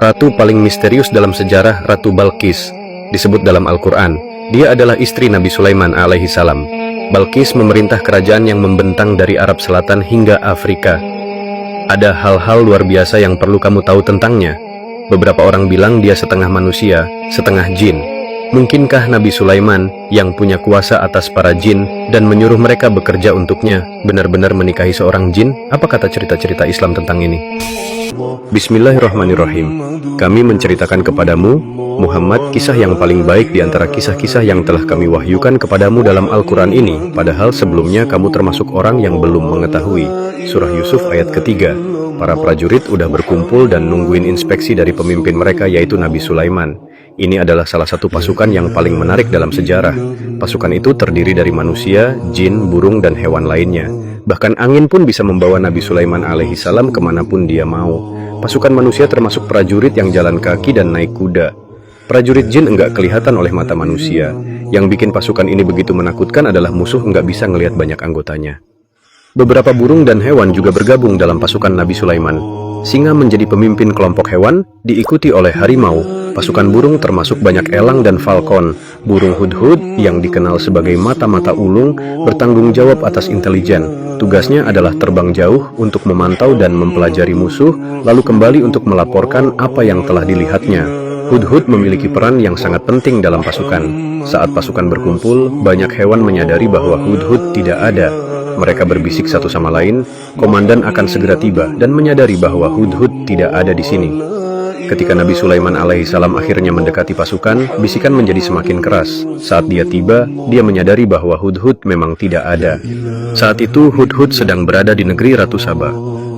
Ratu paling misterius dalam sejarah, Ratu Balqis, disebut dalam Al-Quran. Dia adalah istri Nabi Sulaiman alaihi salam. Balqis memerintah kerajaan yang membentang dari Arab Selatan hingga Afrika. Ada hal-hal luar biasa yang perlu kamu tahu tentangnya. Beberapa orang bilang dia setengah manusia, setengah jin. Mungkinkah Nabi Sulaiman yang punya kuasa atas para jin dan menyuruh mereka bekerja untuknya benar-benar menikahi seorang jin? Apa kata cerita-cerita Islam tentang ini? Bismillahirrahmanirrahim. Kami menceritakan kepadamu, Muhammad, kisah yang paling baik di antara kisah-kisah yang telah kami wahyukan kepadamu dalam Al-Quran ini, padahal sebelumnya kamu termasuk orang yang belum mengetahui. Surah Yusuf ayat ketiga. Para prajurit udah berkumpul dan nungguin inspeksi dari pemimpin mereka, yaitu Nabi Sulaiman. Ini adalah salah satu pasukan yang paling menarik dalam sejarah. Pasukan itu terdiri dari manusia, jin, burung, dan hewan lainnya. Bahkan angin pun bisa membawa Nabi Sulaiman alaihi salam kemanapun dia mau. Pasukan manusia termasuk prajurit yang jalan kaki dan naik kuda. Prajurit jin enggak kelihatan oleh mata manusia. Yang bikin pasukan ini begitu menakutkan adalah musuh enggak bisa ngelihat banyak anggotanya. Beberapa burung dan hewan juga bergabung dalam pasukan Nabi Sulaiman. Singa menjadi pemimpin kelompok hewan, diikuti oleh harimau. Pasukan burung termasuk banyak elang dan falcon. Burung hudhud yang dikenal sebagai mata-mata ulung bertanggung jawab atas intelijen. Tugasnya adalah terbang jauh untuk memantau dan mempelajari musuh, lalu kembali untuk melaporkan apa yang telah dilihatnya. Hudhud memiliki peran yang sangat penting dalam pasukan. Saat pasukan berkumpul, banyak hewan menyadari bahwa Hudhud tidak ada. Mereka berbisik satu sama lain, komandan akan segera tiba dan menyadari bahwa Hudhud tidak ada di sini. Ketika Nabi Sulaiman alaihi salam akhirnya mendekati pasukan, bisikan menjadi semakin keras. Saat dia tiba, dia menyadari bahwa Hudhud memang tidak ada. Saat itu Hudhud sedang berada di negeri Ratu Saba.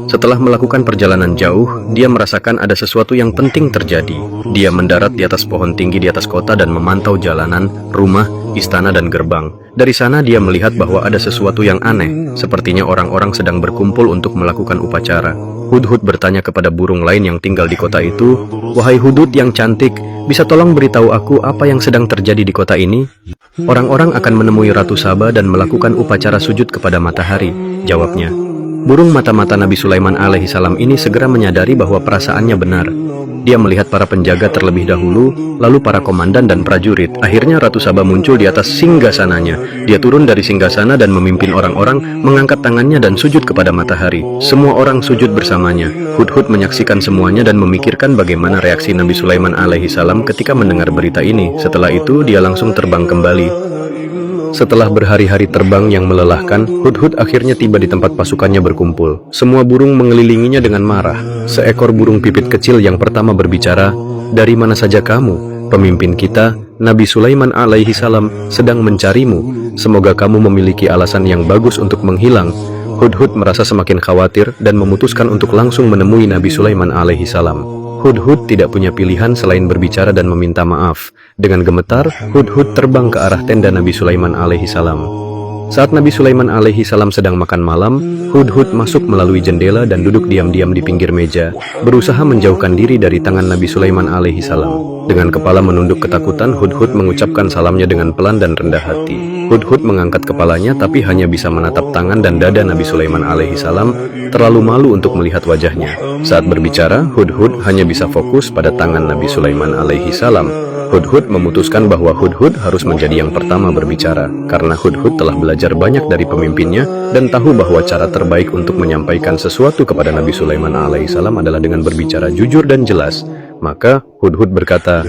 Setelah melakukan perjalanan jauh, dia merasakan ada sesuatu yang penting terjadi. Dia mendarat di atas pohon tinggi di atas kota dan memantau jalanan, rumah, istana, dan gerbang. Dari sana dia melihat bahwa ada sesuatu yang aneh, sepertinya orang-orang sedang berkumpul untuk melakukan upacara. Hudhud bertanya kepada burung lain yang tinggal di kota itu, "Wahai Hudhud yang cantik, bisa tolong beritahu aku apa yang sedang terjadi di kota ini?" "Orang-orang akan menemui Ratu Saba dan melakukan upacara sujud kepada matahari," jawabnya. Burung mata-mata Nabi Sulaiman alaihi salam ini segera menyadari bahwa perasaannya benar. Dia melihat para penjaga terlebih dahulu, lalu para komandan dan prajurit. Akhirnya Ratu Saba muncul di atas singgasananya. Dia turun dari singgasana dan memimpin orang-orang, mengangkat tangannya dan sujud kepada matahari. Semua orang sujud bersamanya. Hudhud menyaksikan semuanya dan memikirkan bagaimana reaksi Nabi Sulaiman alaihi salam ketika mendengar berita ini. Setelah itu dia langsung terbang kembali. Setelah berhari-hari terbang yang melelahkan, Hudhud akhirnya tiba di tempat pasukannya berkumpul. Semua burung mengelilinginya dengan marah. Seekor burung pipit kecil yang pertama berbicara, "Dari mana saja kamu? Pemimpin kita, Nabi Sulaiman alaihi salam, sedang mencarimu. Semoga kamu memiliki alasan yang bagus untuk menghilang." Hudhud merasa semakin khawatir dan memutuskan untuk langsung menemui Nabi Sulaiman alaihi salam. Hudhud tidak punya pilihan selain berbicara dan meminta maaf. Dengan gemetar, Hudhud terbang ke arah tenda Nabi Sulaiman alaihi salam. Saat Nabi Sulaiman alaihi salam sedang makan malam, Hudhud masuk melalui jendela dan duduk diam-diam di pinggir meja, berusaha menjauhkan diri dari tangan Nabi Sulaiman alaihi salam. Dengan kepala menunduk ketakutan, Hudhud mengucapkan salamnya dengan pelan dan rendah hati. Hudhud mengangkat kepalanya tapi hanya bisa menatap tangan dan dada Nabi Sulaiman alaihi salam, terlalu malu untuk melihat wajahnya. Saat berbicara, Hudhud hanya bisa fokus pada tangan Nabi Sulaiman alaihi salam. Hudhud memutuskan bahwa Hudhud harus menjadi yang pertama berbicara, karena Hudhud telah belajar banyak dari pemimpinnya dan tahu bahwa cara terbaik untuk menyampaikan sesuatu kepada Nabi Sulaiman alaihi salam adalah dengan berbicara jujur dan jelas. Maka Hudhud berkata,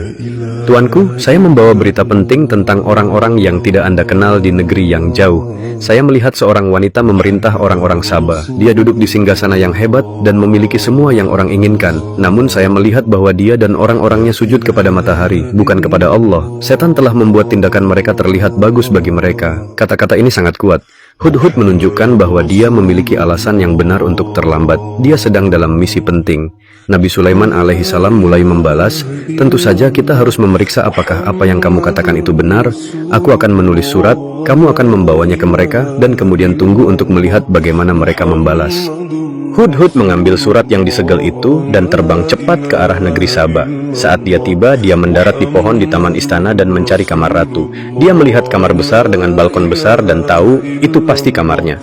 "Tuanku, saya membawa berita penting tentang orang-orang yang tidak Anda kenal di negeri yang jauh. Saya melihat seorang wanita memerintah orang-orang Saba. Dia duduk di singgasana yang hebat dan memiliki semua yang orang inginkan. Namun saya melihat bahwa dia dan orang-orangnya sujud kepada matahari, bukan kepada Allah. Setan telah membuat tindakan mereka terlihat bagus bagi mereka." Kata-kata ini sangat kuat. Hudhud menunjukkan bahwa dia memiliki alasan yang benar untuk terlambat. Dia sedang dalam misi penting. Nabi Sulaiman alaihi salam mulai membalas, "Tentu saja kita harus memeriksa apakah apa yang kamu katakan itu benar. Aku akan menulis surat, kamu akan membawanya ke mereka, dan kemudian tunggu untuk melihat bagaimana mereka membalas." Hudhud mengambil surat yang disegel itu dan terbang cepat ke arah negeri Saba. Saat dia tiba, dia mendarat di pohon di taman istana dan mencari kamar ratu. Dia melihat kamar besar dengan balkon besar dan tahu itu pasti kamarnya.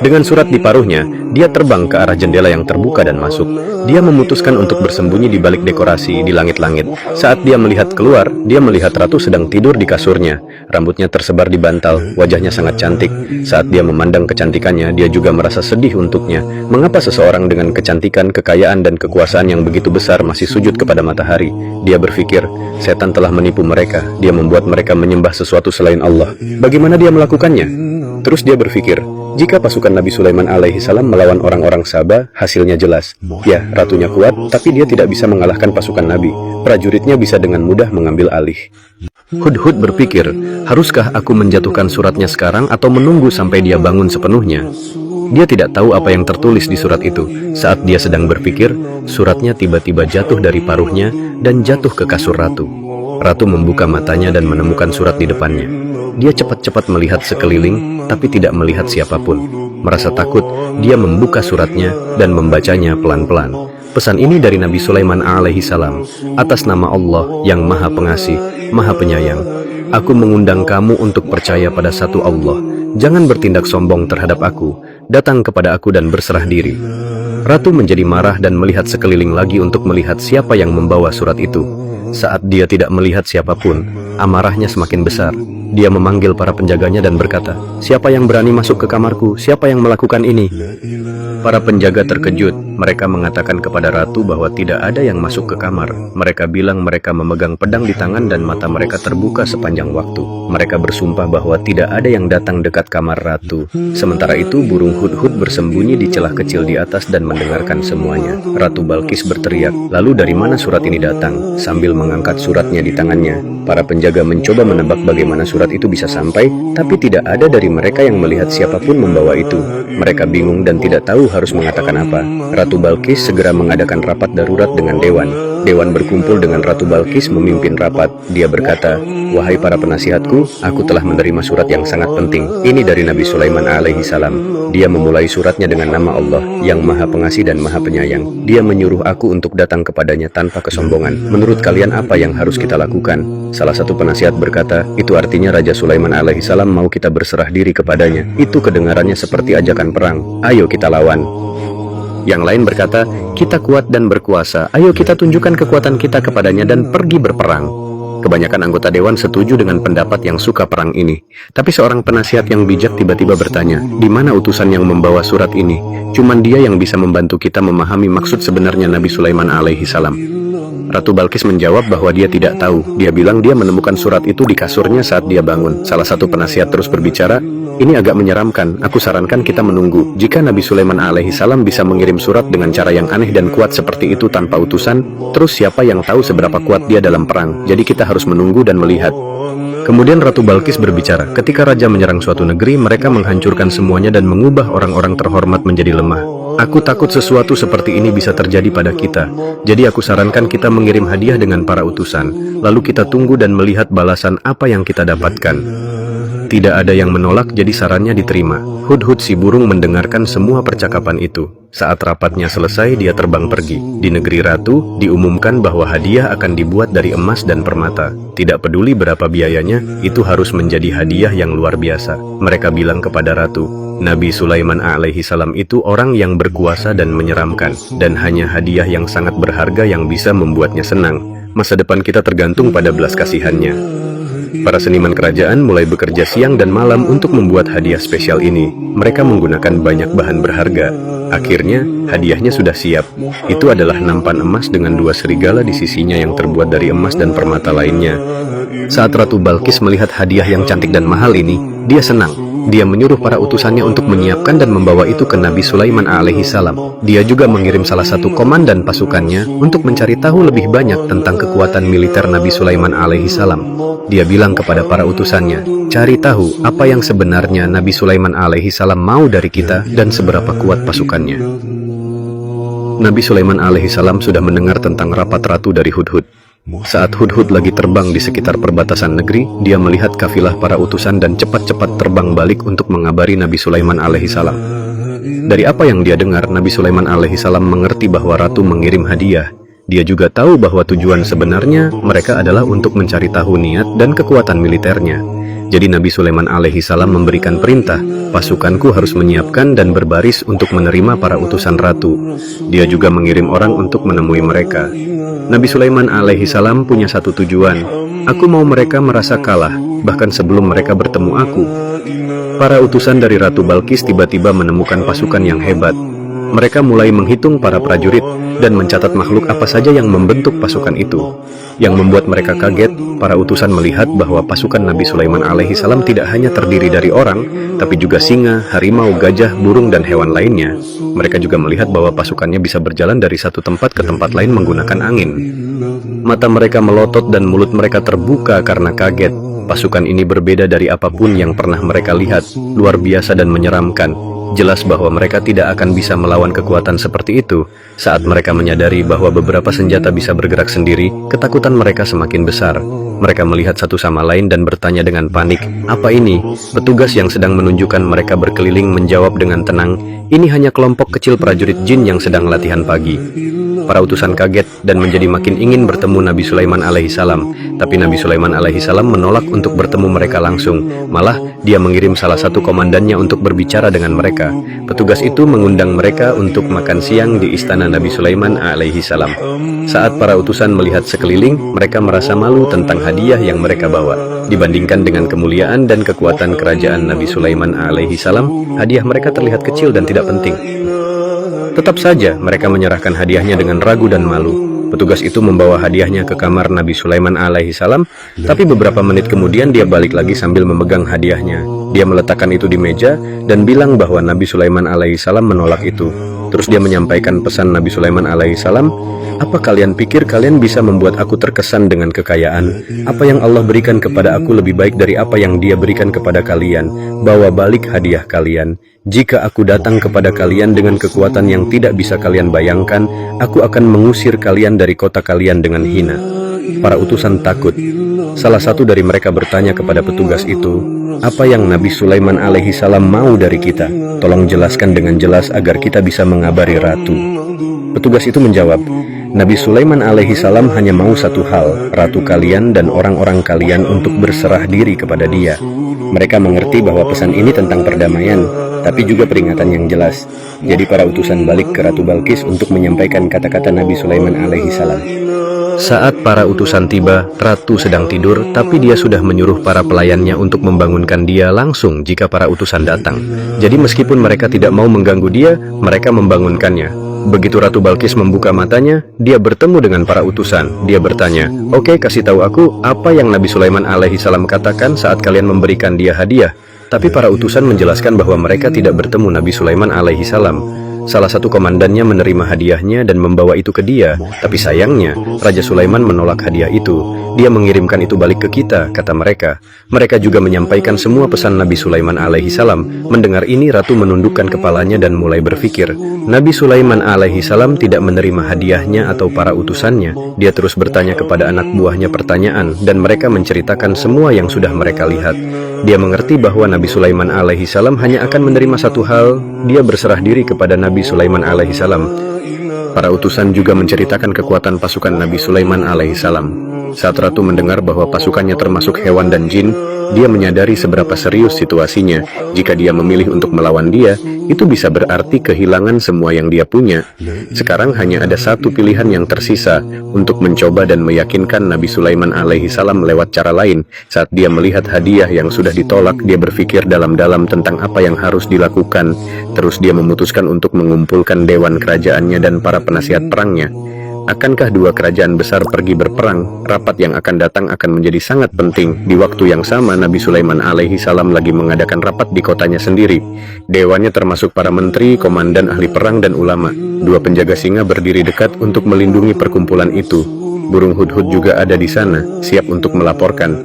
Dengan surat di paruhnya, dia terbang ke arah jendela yang terbuka dan masuk. Dia memutuskan untuk bersembunyi di balik dekorasi di langit-langit. Saat dia melihat keluar, dia melihat ratu sedang tidur di kasurnya. Rambutnya tersebar di bantal, wajahnya sangat cantik. Saat dia memandang kecantikannya, dia juga merasa sedih untuknya. Mengapa seseorang dengan kecantikan, kekayaan, dan kekuasaan yang begitu besar masih sujud kepada matahari? Dia berpikir, setan telah menipu mereka. Dia membuat mereka menyembah sesuatu selain Allah. Bagaimana dia melakukannya? Terus dia berpikir, jika pasukan Nabi Sulaiman alaihi salam melawan orang-orang Sabah, hasilnya jelas. Ya, ratunya kuat, tapi dia tidak bisa mengalahkan pasukan Nabi. Prajuritnya bisa dengan mudah mengambil alih. Hudhud berpikir, haruskah aku menjatuhkan suratnya sekarang atau menunggu sampai dia bangun sepenuhnya? Dia tidak tahu apa yang tertulis di surat itu. Saat dia sedang berpikir, suratnya tiba-tiba jatuh dari paruhnya dan jatuh ke kasur ratu. Ratu membuka matanya dan menemukan surat di depannya. Dia cepat-cepat melihat sekeliling, tapi tidak melihat siapapun. Merasa takut, dia membuka suratnya dan membacanya pelan-pelan. Pesan ini dari Nabi Sulaiman alaihi salam, atas nama Allah yang Maha Pengasih, Maha Penyayang. Aku mengundang kamu untuk percaya pada satu Allah. Jangan bertindak sombong terhadap aku. Datang kepada aku dan berserah diri. Ratu menjadi marah dan melihat sekeliling lagi untuk melihat siapa yang membawa surat itu. Saat dia tidak melihat siapapun, amarahnya semakin besar. Dia memanggil para penjaganya dan berkata, siapa yang berani masuk ke kamarku? Siapa yang melakukan ini? Para penjaga terkejut. Mereka mengatakan kepada ratu bahwa tidak ada yang masuk ke kamar. Mereka bilang mereka memegang pedang di tangan dan mata mereka terbuka sepanjang waktu. Mereka bersumpah bahwa tidak ada yang datang dekat kamar ratu. Sementara itu burung Hudhud bersembunyi di celah kecil di atas dan mendengarkan semuanya. Ratu Balkis berteriak, lalu dari mana surat ini datang? Sambil mengangkat suratnya di tangannya, para penjaga mencoba menebak bagaimana surat itu bisa sampai, tapi tidak ada dari mereka yang melihat siapapun membawa itu. Mereka bingung dan tidak tahu harus mengatakan apa. Ratu Balkis segera mengadakan rapat darurat dengan dewan. Dewan berkumpul dengan Ratu Balkis memimpin rapat. Dia berkata, wahai para penasihatku, aku telah menerima surat yang sangat penting. Ini dari Nabi Sulaiman alaihi salam. Dia memulai suratnya dengan nama Allah yang Maha Pengasih dan Maha Penyayang. Dia menyuruh aku untuk datang kepadanya tanpa kesombongan. Menurut kalian apa yang harus kita lakukan? Salah satu penasihat berkata, itu artinya Raja Sulaiman alaihi salam mau kita berserah diri kepadanya. Itu kedengarannya seperti ajakan perang. Ayo kita lawan. Yang lain berkata, kita kuat dan berkuasa. Ayo kita tunjukkan kekuatan kita kepadanya dan pergi berperang. Kebanyakan anggota dewan setuju dengan pendapat yang suka perang ini. Tapi seorang penasihat yang bijak tiba-tiba bertanya, di mana utusan yang membawa surat ini? Cuman dia yang bisa membantu kita memahami maksud sebenarnya Nabi Sulaiman alaihi salam. Ratu Balkis menjawab bahwa dia tidak tahu. Dia bilang dia menemukan surat itu di kasurnya saat dia bangun. Salah satu penasihat terus berbicara, ini agak menyeramkan. Aku sarankan kita menunggu. Jika Nabi Sulaiman alaihi salam bisa mengirim surat dengan cara yang aneh dan kuat seperti itu tanpa utusan, terus siapa yang tahu seberapa kuat dia dalam perang? Jadi kita harus menunggu dan melihat. Kemudian Ratu Balkis berbicara, ketika raja menyerang suatu negeri, mereka menghancurkan semuanya dan mengubah orang-orang terhormat menjadi lemah. Aku takut sesuatu seperti ini bisa terjadi pada kita. Jadi aku sarankan kita mengirim hadiah dengan para utusan. Lalu kita tunggu dan melihat balasan apa yang kita dapatkan. Tidak ada yang menolak, jadi sarannya diterima. Hudhud si burung mendengarkan semua percakapan itu. Saat rapatnya selesai, dia terbang pergi. Di negeri ratu, diumumkan bahwa hadiah akan dibuat dari emas dan permata. Tidak peduli berapa biayanya, itu harus menjadi hadiah yang luar biasa. Mereka bilang kepada ratu, Nabi Sulaiman alaihi salam itu orang yang berkuasa dan menyeramkan, dan hanya hadiah yang sangat berharga yang bisa membuatnya senang. Masa depan kita tergantung pada belas kasihannya. Para seniman kerajaan mulai bekerja siang dan malam untuk membuat hadiah spesial ini. Mereka menggunakan banyak bahan berharga. Akhirnya, hadiahnya sudah siap. Itu adalah nampan emas dengan 2 serigala di sisinya yang terbuat dari emas dan permata lainnya. Saat Ratu Balkis melihat hadiah yang cantik dan mahal ini, dia senang. Dia menyuruh para utusannya untuk menyiapkan dan membawa itu ke Nabi Sulaiman alaihi salam. Dia juga mengirim salah satu komandan pasukannya untuk mencari tahu lebih banyak tentang kekuatan militer Nabi Sulaiman alaihi salam. Dia bilang kepada para utusannya, cari tahu apa yang sebenarnya Nabi Sulaiman alaihi salam mau dari kita dan seberapa kuat pasukannya. Nabi Sulaiman alaihi salam sudah mendengar tentang rapat ratu dari Hudhud. Saat Hudhud lagi terbang di sekitar perbatasan negeri, dia melihat kafilah para utusan dan cepat-cepat terbang balik untuk mengabari Nabi Sulaiman alaihi salam. Dari apa yang dia dengar, Nabi Sulaiman alaihi salam mengerti bahwa ratu mengirim hadiah. Dia juga tahu bahwa tujuan sebenarnya mereka adalah untuk mencari tahu niat dan kekuatan militernya. Jadi Nabi Sulaiman alaihi salam memberikan perintah, pasukanku harus menyiapkan dan berbaris untuk menerima para utusan ratu. Dia juga mengirim orang untuk menemui mereka. Nabi Sulaiman alaihi salam punya satu tujuan. Aku mau mereka merasa kalah, bahkan sebelum mereka bertemu aku. Para utusan dari Ratu Balkis tiba-tiba menemukan pasukan yang hebat. Mereka mulai menghitung para prajurit dan mencatat makhluk apa saja yang membentuk pasukan itu. Yang membuat mereka kaget, para utusan melihat bahwa pasukan Nabi Sulaiman alaihi salam tidak hanya terdiri dari orang, tapi juga singa, harimau, gajah, burung, dan hewan lainnya. Mereka juga melihat bahwa pasukannya bisa berjalan dari satu tempat ke tempat lain menggunakan angin. Mata mereka melotot dan mulut mereka terbuka karena kaget. Pasukan ini berbeda dari apapun yang pernah mereka lihat, luar biasa dan menyeramkan. Jelas bahwa mereka tidak akan bisa melawan kekuatan seperti itu. Saat mereka menyadari bahwa beberapa senjata bisa bergerak sendiri, ketakutan mereka semakin besar. Mereka melihat satu sama lain dan bertanya dengan panik, "Apa ini?" Petugas yang sedang menunjukkan mereka berkeliling menjawab dengan tenang, "Ini hanya kelompok kecil prajurit jin yang sedang latihan pagi." Para utusan kaget dan menjadi makin ingin bertemu Nabi Sulaiman alaihi salam. Tapi Nabi Sulaiman alaihi salam menolak untuk bertemu mereka langsung. Malah, dia mengirim salah satu komandannya untuk berbicara dengan mereka. Petugas itu mengundang mereka untuk makan siang di istana Nabi Sulaiman alaihi salam. Saat para utusan melihat sekeliling, mereka merasa malu tentang hadiah yang mereka bawa. Dibandingkan dengan kemuliaan dan kekuatan kerajaan Nabi Sulaiman alaihi salam, hadiah mereka terlihat kecil dan tidak penting. Tetap saja, mereka menyerahkan hadiahnya dengan ragu dan malu. Petugas itu membawa hadiahnya ke kamar Nabi Sulaiman alaihi salam, tapi beberapa menit kemudian dia balik lagi sambil memegang hadiahnya. Dia meletakkan itu di meja dan bilang bahwa Nabi Sulaiman alaihi salam menolak itu. Terus dia menyampaikan pesan Nabi Sulaiman alaihi salam, "Apa kalian pikir kalian bisa membuat aku terkesan dengan kekayaan? Apa yang Allah berikan kepada aku lebih baik dari apa yang Dia berikan kepada kalian? Bawa balik hadiah kalian. Jika aku datang kepada kalian dengan kekuatan yang tidak bisa kalian bayangkan, aku akan mengusir kalian dari kota kalian dengan hina." Para utusan takut. Salah satu dari mereka bertanya kepada petugas itu, "Apa yang Nabi Sulaiman alaihi salam mau dari kita? Tolong jelaskan dengan jelas agar kita bisa mengabari ratu." Petugas itu menjawab, "Nabi Sulaiman alaihi salam hanya mau satu hal, ratu kalian dan orang-orang kalian untuk berserah diri kepada dia." Mereka mengerti bahwa pesan ini tentang perdamaian, tapi juga peringatan yang jelas. Jadi para utusan balik ke Ratu Balkis untuk menyampaikan kata-kata Nabi Sulaiman alaihi salam. Saat para utusan tiba, ratu sedang tidur, tapi dia sudah menyuruh para pelayannya untuk membangunkan dia langsung jika para utusan datang. Jadi meskipun mereka tidak mau mengganggu dia, mereka membangunkannya. Begitu Ratu Balkis membuka matanya, dia bertemu dengan para utusan. Dia bertanya, "Oke, kasih tahu aku apa yang Nabi Sulaiman alaihi salam katakan saat kalian memberikan dia hadiah." Tapi para utusan menjelaskan bahwa mereka tidak bertemu Nabi Sulaiman alaihi salam. Salah satu komandannya menerima hadiahnya dan membawa itu ke dia. Tapi sayangnya, Raja Sulaiman menolak hadiah itu. Dia mengirimkan itu balik ke kita, kata mereka. Mereka juga menyampaikan semua pesan Nabi Sulaiman alaihi salam. Mendengar ini, Ratu menundukkan kepalanya dan mulai berpikir. Nabi Sulaiman alaihi salam tidak menerima hadiahnya atau para utusannya. Dia terus bertanya kepada anak buahnya pertanyaan, dan mereka menceritakan semua yang sudah mereka lihat. Dia mengerti bahwa Nabi Sulaiman alaihi salam hanya akan menerima satu hal, dia berserah diri kepada Nabi Sulaiman alaihi salam. Para utusan juga menceritakan kekuatan pasukan Nabi Sulaiman alaihi salam. Saat Ratu mendengar bahwa pasukannya termasuk hewan dan jin, dia menyadari seberapa serius situasinya. Jika dia memilih untuk melawan dia, itu bisa berarti kehilangan semua yang dia punya. Sekarang hanya ada satu pilihan yang tersisa, untuk mencoba dan meyakinkan Nabi Sulaiman alaihi salam lewat cara lain. Saat dia melihat hadiah yang sudah ditolak, dia berpikir dalam-dalam tentang apa yang harus dilakukan. Terus dia memutuskan untuk mengumpulkan dewan kerajaannya dan para penasihat perangnya. Akankah dua kerajaan besar pergi berperang? Rapat yang akan datang akan menjadi sangat penting. Di waktu yang sama, Nabi Sulaiman alaihi salam lagi mengadakan rapat di kotanya sendiri. Dewannya termasuk para menteri, komandan ahli perang, dan ulama. Dua penjaga singa berdiri dekat untuk melindungi perkumpulan itu. Burung hudhud juga ada di sana, siap untuk melaporkan.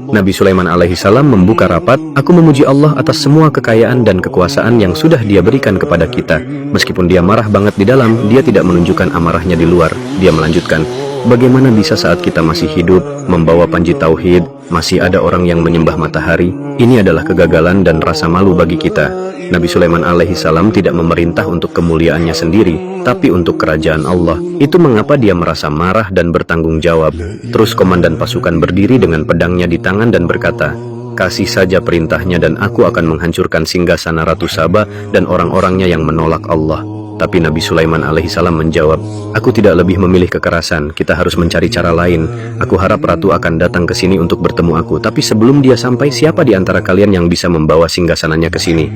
Nabi Sulaiman alaihi salam membuka rapat, "Aku memuji Allah atas semua kekayaan dan kekuasaan yang sudah Dia berikan kepada kita." Meskipun dia marah banget di dalam, dia tidak menunjukkan amarahnya di luar. Dia melanjutkan, "Bagaimana bisa saat kita masih hidup, membawa panji tauhid, masih ada orang yang menyembah matahari? Ini adalah kegagalan dan rasa malu bagi kita." Nabi Sulaiman alaihi salam tidak memerintah untuk kemuliaannya sendiri, tapi untuk kerajaan Allah. Itu mengapa dia merasa marah dan bertanggung jawab. Terus komandan pasukan berdiri dengan pedangnya di tangan dan berkata, kasih saja perintahnya dan aku akan menghancurkan singgasana Ratu Saba dan orang-orangnya yang menolak Allah." Tapi Nabi Sulaiman alaihissalam menjawab, "Aku tidak lebih memilih kekerasan, kita harus mencari cara lain. Aku harap Ratu akan datang ke sini untuk bertemu aku, tapi sebelum dia sampai, siapa di antara kalian yang bisa membawa singgasananya ke sini?"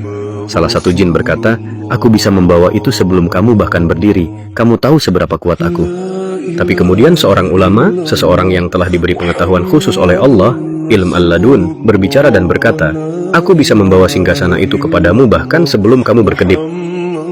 Salah satu jin berkata, "Aku bisa membawa itu sebelum kamu bahkan berdiri, kamu tahu seberapa kuat aku." Tapi kemudian seorang ulama, seseorang yang telah diberi pengetahuan khusus oleh Allah, ilm al-ladun, berbicara dan berkata, "Aku bisa membawa singgasana itu kepadamu bahkan sebelum kamu berkedip."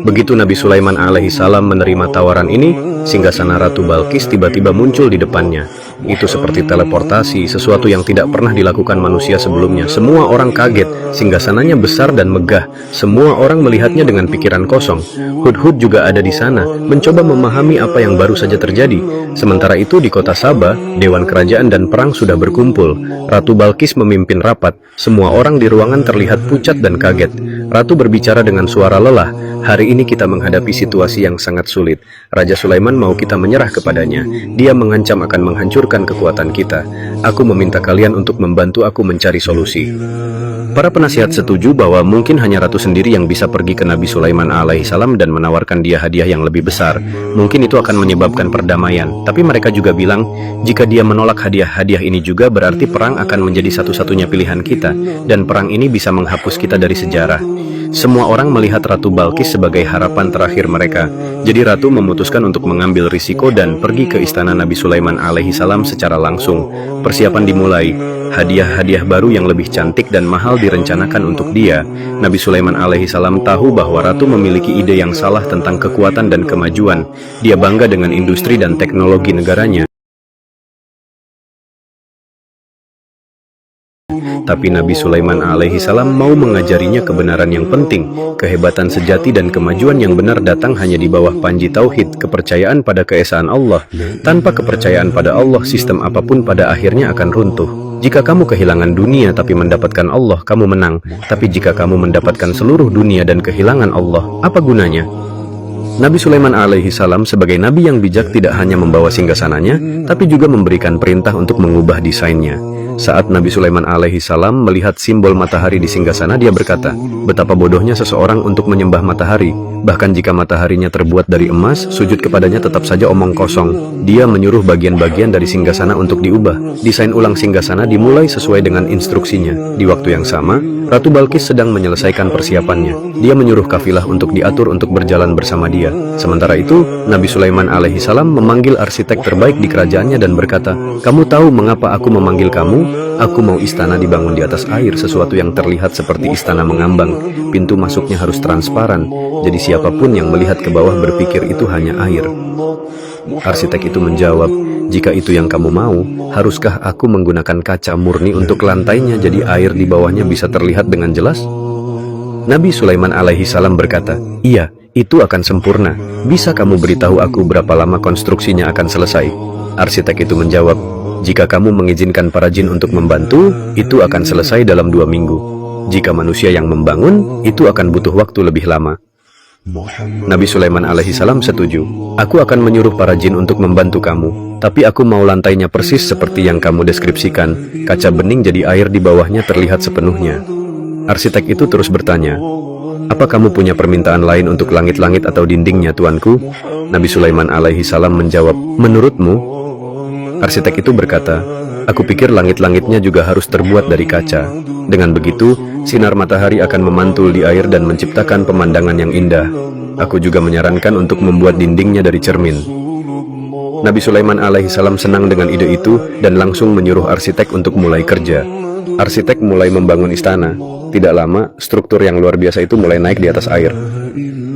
Begitu Nabi Sulaiman alaihissalam menerima tawaran ini, singgasana Ratu Balkis tiba-tiba muncul di depannya. Itu seperti teleportasi, sesuatu yang tidak pernah dilakukan manusia sebelumnya. Semua orang kaget, singgasananya besar dan megah. Semua orang melihatnya dengan pikiran kosong. Hudhud juga ada di sana, mencoba memahami apa yang baru saja terjadi. Sementara itu di kota Sabah, Dewan Kerajaan dan Perang sudah berkumpul. Ratu Balkis memimpin rapat. Semua orang di ruangan terlihat pucat dan kaget. Ratu berbicara dengan suara lelah, "Hari ini kita menghadapi situasi yang sangat sulit. Raja Sulaiman mau kita menyerah kepadanya. Dia mengancam akan menghancurkan kekuatan kita. Aku meminta kalian untuk membantu aku mencari solusi." Para penasihat setuju bahwa mungkin hanya Ratu sendiri yang bisa pergi ke Nabi Sulaiman alaihissalam dan menawarkan dia hadiah yang lebih besar. Mungkin itu akan menyebabkan perdamaian. Tapi mereka juga bilang, jika dia menolak hadiah-hadiah ini juga berarti perang akan menjadi satu-satunya pilihan kita. Dan perang ini bisa menghapus kita dari sejarah. Semua orang melihat Ratu Balkis sebagai harapan terakhir mereka. Jadi Ratu memutuskan untuk mengambil risiko dan pergi ke istana Nabi Sulaiman alaihissalam secara langsung. Persiapan dimulai. Hadiah-hadiah baru yang lebih cantik dan mahal direncanakan untuk dia. Nabi Sulaiman alaihissalam tahu bahwa Ratu memiliki ide yang salah tentang kekuatan dan kemajuan. Dia bangga dengan industri dan teknologi negaranya. Tapi Nabi Sulaiman alaihissalam mau mengajarinya kebenaran yang penting. Kehebatan sejati dan kemajuan yang benar datang hanya di bawah panji tauhid, kepercayaan pada keesaan Allah. Tanpa kepercayaan pada Allah, sistem apapun pada akhirnya akan runtuh. Jika kamu kehilangan dunia tapi mendapatkan Allah, kamu menang. Tapi jika kamu mendapatkan seluruh dunia dan kehilangan Allah, apa gunanya? Nabi Sulaiman alaihissalam sebagai nabi yang bijak tidak hanya membawa singgasananya, tapi juga memberikan perintah untuk mengubah desainnya. Saat Nabi Sulaiman alaihissalam melihat simbol matahari di singgasana, dia berkata, "Betapa bodohnya seseorang untuk menyembah matahari. Bahkan jika mataharinya terbuat dari emas, sujud kepadanya tetap saja omong kosong." Dia menyuruh bagian-bagian dari singgasana untuk diubah. Desain ulang singgasana dimulai sesuai dengan instruksinya. Di waktu yang sama, Ratu Balkis sedang menyelesaikan persiapannya. Dia menyuruh kafilah untuk diatur untuk berjalan bersama dia. Sementara itu, Nabi Sulaiman alaihissalam memanggil arsitek terbaik di kerajaannya dan berkata, "Kamu tahu mengapa aku memanggil kamu? Aku mau istana dibangun di atas air, sesuatu yang terlihat seperti istana mengambang. Pintu masuknya harus transparan, jadi siapapun yang melihat ke bawah berpikir itu hanya air." Arsitek itu menjawab, "Jika itu yang kamu mau, haruskah aku menggunakan kaca murni untuk lantainya jadi air di bawahnya bisa terlihat dengan jelas?" Nabi Sulaiman alaihissalam berkata, "Iya, itu akan sempurna. Bisa kamu beritahu aku berapa lama konstruksinya akan selesai?" Arsitek itu menjawab, "Jika kamu mengizinkan para jin untuk membantu, itu akan selesai dalam 2 minggu. Jika manusia yang membangun, itu akan butuh waktu lebih lama." Nabi Sulaiman alaihissalam setuju. "Aku akan menyuruh para jin untuk membantu kamu. Tapi aku mau lantainya persis seperti yang kamu deskripsikan. Kaca bening jadi air di bawahnya terlihat sepenuhnya." Arsitek itu terus bertanya, "Apa kamu punya permintaan lain untuk langit-langit atau dindingnya, tuanku?" Nabi Sulaiman alaihissalam menjawab, "Menurutmu?" Arsitek itu berkata, "Aku pikir langit-langitnya juga harus terbuat dari kaca. Dengan begitu, sinar matahari akan memantul di air dan menciptakan pemandangan yang indah. Aku juga menyarankan untuk membuat dindingnya dari cermin." Nabi Sulaiman alaihissalam senang dengan ide itu dan langsung menyuruh arsitek untuk mulai kerja. Arsitek mulai membangun istana. Tidak lama, struktur yang luar biasa itu mulai naik di atas air.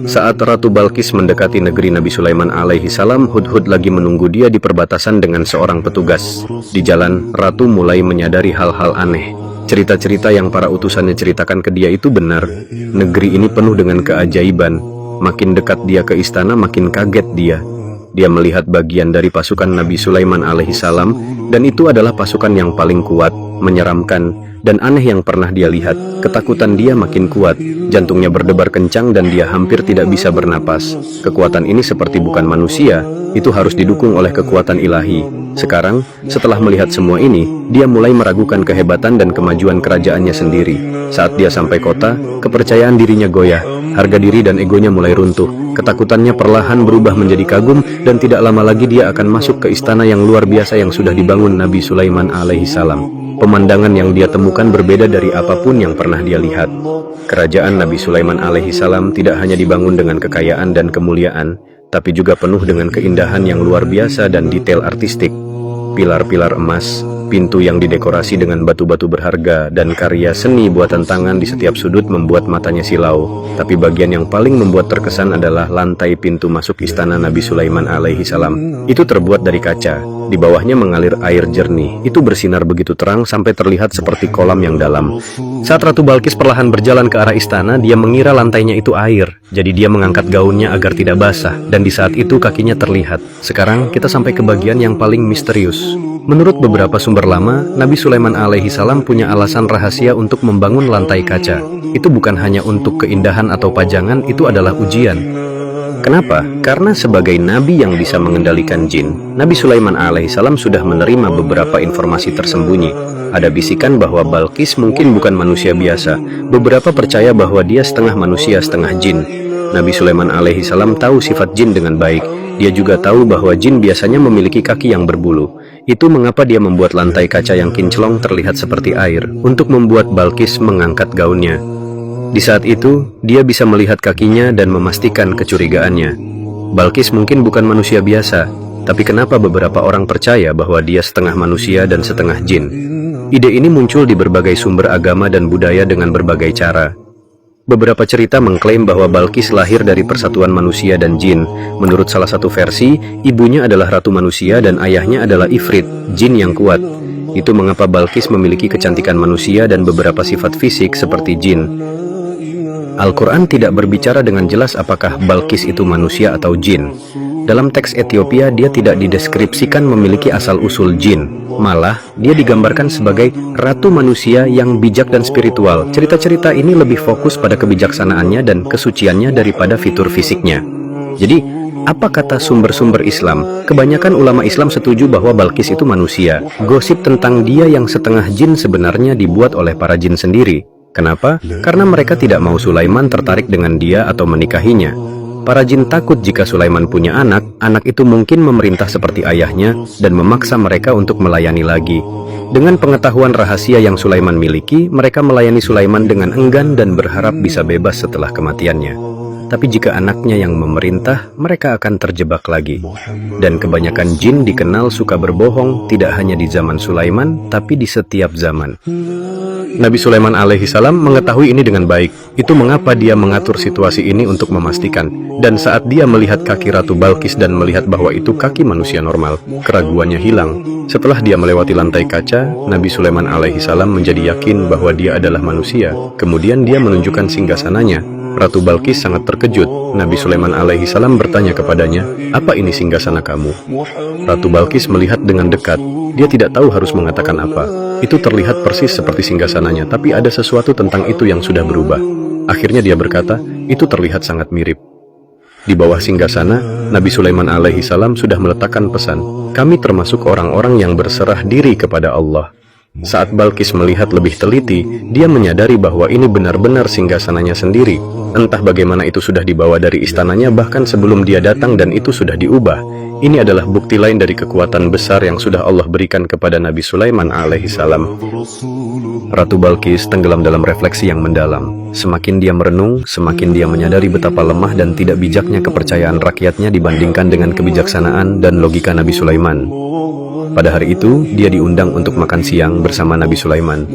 Saat Ratu Balkis mendekati negeri Nabi Sulaiman alaihissalam, Hudhud lagi menunggu dia di perbatasan dengan seorang petugas. Di jalan, Ratu mulai menyadari hal-hal aneh. Cerita-cerita yang para utusannya ceritakan ke dia itu benar. Negeri ini penuh dengan keajaiban. Makin dekat dia ke istana, makin kaget dia. Dia melihat bagian dari pasukan Nabi Sulaiman alaihissalam, dan itu adalah pasukan yang paling kuat. menyeramkan, dan aneh yang pernah dia lihat. Ketakutan dia makin kuat, jantungnya berdebar kencang dan dia hampir tidak bisa bernapas. Kekuatan ini seperti bukan manusia, itu harus didukung oleh kekuatan ilahi. Sekarang, setelah melihat semua ini, dia mulai meragukan kehebatan dan kemajuan kerajaannya sendiri. Saat dia sampai kota, kepercayaan dirinya goyah, harga diri dan egonya mulai runtuh. Ketakutannya perlahan berubah menjadi kagum, dan tidak lama lagi dia akan masuk ke istana yang luar biasa yang sudah dibangun Nabi Sulaiman alaihissalam. Pemandangan yang dia temukan berbeda dari apapun yang pernah dia lihat. Kerajaan Nabi Sulaiman alaihissalam tidak hanya dibangun dengan kekayaan dan kemuliaan, tapi juga penuh dengan keindahan yang luar biasa dan detail artistik. Pilar-pilar emas, pintu yang didekorasi dengan batu-batu berharga, dan karya seni buatan tangan di setiap sudut membuat matanya silau. Tapi bagian yang paling membuat terkesan adalah lantai pintu masuk istana Nabi Sulaiman alaihissalam. Itu terbuat dari kaca. Di bawahnya mengalir air jernih. Itu bersinar begitu terang sampai terlihat seperti kolam yang dalam. Saat Ratu Balkis perlahan berjalan ke arah istana, dia mengira lantainya itu air. Jadi dia mengangkat gaunnya agar tidak basah, dan di saat itu kakinya terlihat. Sekarang kita sampai ke bagian yang paling misterius. Menurut beberapa sumber lama, Nabi Sulaiman alaihissalam punya alasan rahasia untuk membangun lantai kaca. Itu bukan hanya untuk keindahan atau pajangan, itu adalah ujian. Kenapa? Karena sebagai nabi yang bisa mengendalikan jin, Nabi Sulaiman alaihissalam sudah menerima beberapa informasi tersembunyi. Ada bisikan bahwa Balkis mungkin bukan manusia biasa. Beberapa percaya bahwa dia setengah manusia, setengah jin. Nabi Sulaiman alaihissalam tahu sifat jin dengan baik. Dia juga tahu bahwa jin biasanya memiliki kaki yang berbulu. Itu mengapa dia membuat lantai kaca yang kinclong terlihat seperti air, untuk membuat Balkis mengangkat gaunnya. Di saat itu, dia bisa melihat kakinya dan memastikan kecurigaannya. Balkis mungkin bukan manusia biasa, tapi kenapa beberapa orang percaya bahwa dia setengah manusia dan setengah jin? Ide ini muncul di berbagai sumber agama dan budaya dengan berbagai cara. Beberapa cerita mengklaim bahwa Balkis lahir dari persatuan manusia dan jin. Menurut salah satu versi, ibunya adalah ratu manusia dan ayahnya adalah Ifrit, jin yang kuat. Itu mengapa Balkis memiliki kecantikan manusia dan beberapa sifat fisik seperti jin. Al-Quran tidak berbicara dengan jelas apakah Balkis itu manusia atau jin. Dalam teks Ethiopia, dia tidak dideskripsikan memiliki asal-usul jin. Malah, dia digambarkan sebagai ratu manusia yang bijak dan spiritual. Cerita-cerita ini lebih fokus pada kebijaksanaannya dan kesuciannya daripada fitur fisiknya. Jadi, apa kata sumber-sumber Islam? Kebanyakan ulama Islam setuju bahwa Balkis itu manusia. Gosip tentang dia yang setengah jin sebenarnya dibuat oleh para jin sendiri. Kenapa? Karena mereka tidak mau Sulaiman tertarik dengan dia atau menikahinya. Para jin takut jika Sulaiman punya anak, anak itu mungkin memerintah seperti ayahnya dan memaksa mereka untuk melayani lagi. Dengan pengetahuan rahasia yang Sulaiman miliki, mereka melayani Sulaiman dengan enggan dan berharap bisa bebas setelah kematiannya. Tapi jika anaknya yang memerintah, mereka akan terjebak lagi. Dan kebanyakan jin dikenal suka berbohong, tidak hanya di zaman Sulaiman, tapi di setiap zaman. Nabi Sulaiman alaihissalam mengetahui ini dengan baik. Itu mengapa dia mengatur situasi ini untuk memastikan. Dan saat dia melihat kaki Ratu Balkis dan melihat bahwa itu kaki manusia normal, keraguannya hilang. Setelah dia melewati lantai kaca, Nabi Sulaiman alaihissalam menjadi yakin bahwa dia adalah manusia. Kemudian dia menunjukkan singgasananya. Ratu Balkis sangat terkejut. Nabi Sulaiman alaihissalam bertanya kepadanya, "Apa ini singgasana kamu?" Ratu Balkis melihat dengan dekat. Dia tidak tahu harus mengatakan apa. Itu terlihat persis seperti singgasananya, tapi ada sesuatu tentang itu yang sudah berubah. Akhirnya dia berkata, "Itu terlihat sangat mirip." Di bawah singgasana, Nabi Sulaiman alaihissalam sudah meletakkan pesan, "Kami termasuk orang-orang yang berserah diri kepada Allah." Saat Balkis melihat lebih teliti, dia menyadari bahwa ini benar-benar singgasananya sendiri. Entah bagaimana itu sudah dibawa dari istananya bahkan sebelum dia datang dan itu sudah diubah. Ini adalah bukti lain dari kekuatan besar yang sudah Allah berikan kepada Nabi Sulaiman alaihissalam. Ratu Balkis tenggelam dalam refleksi yang mendalam. Semakin dia merenung, semakin dia menyadari betapa lemah dan tidak bijaknya kepercayaan rakyatnya dibandingkan dengan kebijaksanaan dan logika Nabi Sulaiman. Pada hari itu, dia diundang untuk makan siang bersama Nabi Sulaiman.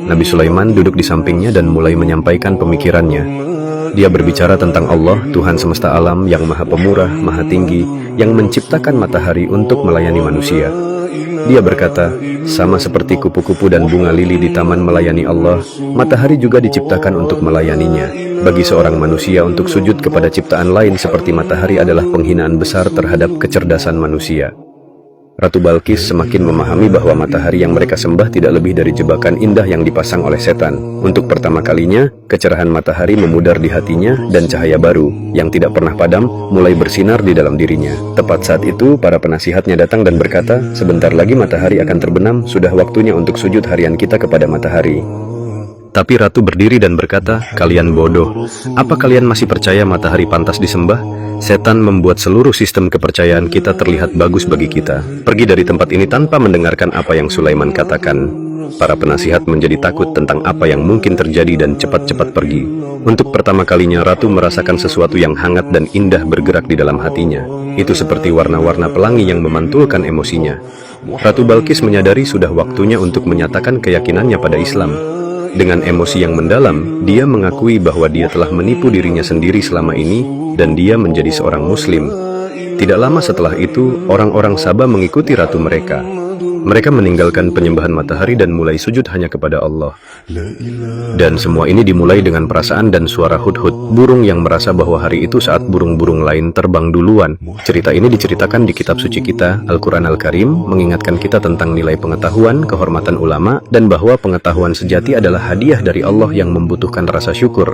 Nabi Sulaiman duduk di sampingnya dan mulai menyampaikan pemikirannya. Dia berbicara tentang Allah, Tuhan semesta alam yang maha pemurah, maha tinggi, yang menciptakan matahari untuk melayani manusia. Dia berkata, sama seperti kupu-kupu dan bunga lili di taman melayani Allah, matahari juga diciptakan untuk melayaninya. Bagi seorang manusia untuk sujud kepada ciptaan lain seperti matahari adalah penghinaan besar terhadap kecerdasan manusia. Ratu Balkis semakin memahami bahwa matahari yang mereka sembah tidak lebih dari jebakan indah yang dipasang oleh setan. Untuk pertama kalinya, kecerahan matahari memudar di hatinya dan cahaya baru, yang tidak pernah padam, mulai bersinar di dalam dirinya. Tepat saat itu, para penasihatnya datang dan berkata, "Sebentar lagi matahari akan terbenam, sudah waktunya untuk sujud harian kita kepada matahari." Tapi ratu berdiri dan berkata, "Kalian bodoh. Apa kalian masih percaya matahari pantas disembah? Setan membuat seluruh sistem kepercayaan kita terlihat bagus bagi kita. Pergi dari tempat ini tanpa mendengarkan apa yang Sulaiman katakan." Para penasihat menjadi takut tentang apa yang mungkin terjadi dan cepat-cepat pergi. Untuk pertama kalinya ratu merasakan sesuatu yang hangat dan indah bergerak di dalam hatinya. Itu seperti warna-warna pelangi yang memantulkan emosinya. Ratu Balkis menyadari sudah waktunya untuk menyatakan keyakinannya pada Islam. Dengan emosi yang mendalam, dia mengakui bahwa dia telah menipu dirinya sendiri selama ini, dan dia menjadi seorang muslim. Tidak lama setelah itu, orang-orang Sabah mengikuti ratu mereka. Mereka meninggalkan penyembahan matahari dan mulai sujud hanya kepada Allah. Dan semua ini dimulai dengan perasaan dan suara hudhud, burung yang merasa bahwa hari itu saat burung-burung lain terbang duluan. Cerita ini diceritakan di kitab suci kita, Al-Quran Al-Karim, mengingatkan kita tentang nilai pengetahuan, kehormatan ulama, dan bahwa pengetahuan sejati adalah hadiah dari Allah yang membutuhkan rasa syukur.